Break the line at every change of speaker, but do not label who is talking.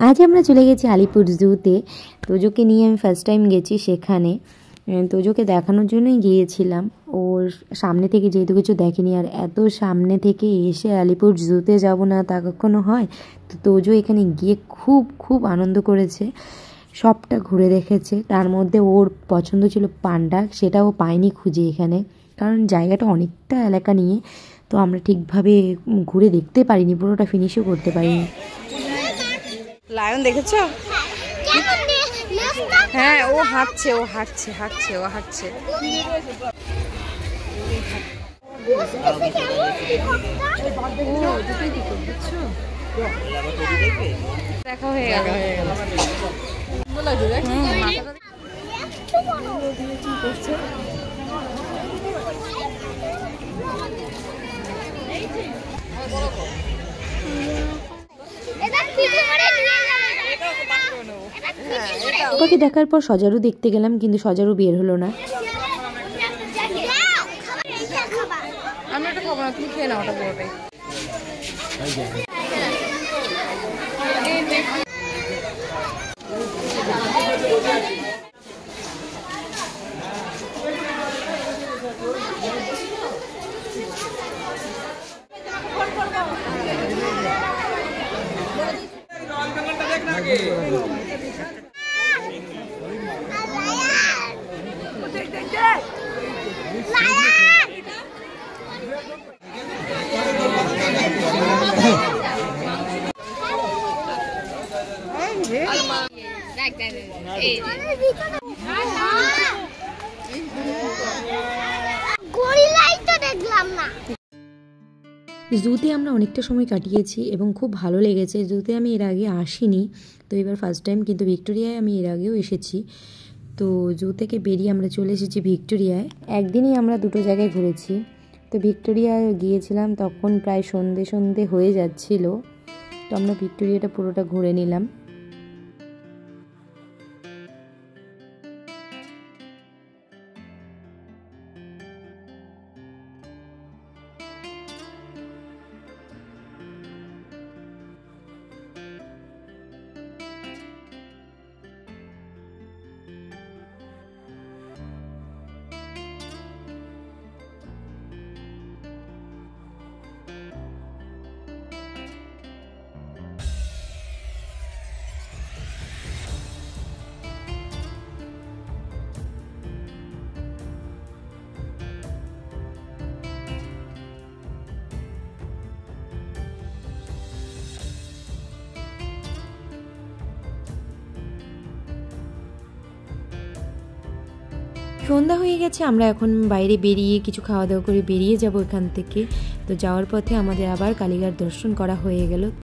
আজ আমরা চলে গেছি আলিপুর জুতে। তোজোকে নিয়ে আমি ফার্স্ট টাইম গেছি সেখানে। তোজোকে দেখানোর জন্যই গিয়েছিলাম। ওর সামনে থেকে যেহেতু কিছু দেখেনি, আর এত সামনে থেকে এসে আলিপুর জুতে যাব না তা কখনো হয়। তো তোজো এখানে গিয়ে খুব খুব আনন্দ করেছে, সবটা ঘুরে দেখেছে। তার মধ্যে ওর পছন্দ ছিল পান্ডা, সেটা ও পায়নি খুঁজে এখানে, কারণ জায়গাটা অনেকটা এলাকা নিয়ে। তো আমরা ঠিকভাবে ঘুরে দেখতে পারিনি, পুরোটা ফিনিশও করতে পারিনি।
লায়ন দেখেছো? হ্যাঁ, ও হাঁটছে, ও হাঁটছে, হাঁটছে, ও হাঁটছে। দেখা হয়ে গেল, হয়ে গেল।
ওকে দেখার পর সজারু দেখতে গেলাম, কিন্তু সজারু বের হলো না।
আমি ওটা খাবো না, তুমি খেয়ে নাও ওটা পুরোটাই।
জুতে আমরা অনেকটা সময় কাটিয়েছি এবং খুব ভালো লেগেছে। জুতে আমি এর আগে আসিনি, তো এবার ফার্স্ট টাইম। কিন্তু ভিক্টোরিয়ায় আমি এর আগেও এসেছি। তো জু থেকে বেরিয়ে আমরা চলে এসেছি ভিক্টোরিয়ায়। একদিনই আমরা দুটো জায়গায় ঘুরেছি। তো ভিক্টোরিয়ায় গিয়েছিলাম তখন প্রায় সন্ধে সন্ধে হয়ে যাচ্ছিল। তো আমরা ভিক্টোরিয়াটা পুরোটা ঘুরে নিলাম। সন্ধ্যা হয়ে গেছে, আমরা এখন বাইরে বেরিয়ে কিছু খাওয়া দাওয়া করে বেরিয়ে যাব এখান থেকে। তো যাওয়ার পথে আমাদের আবার কালীঘাট দর্শন করা হয়ে গেল।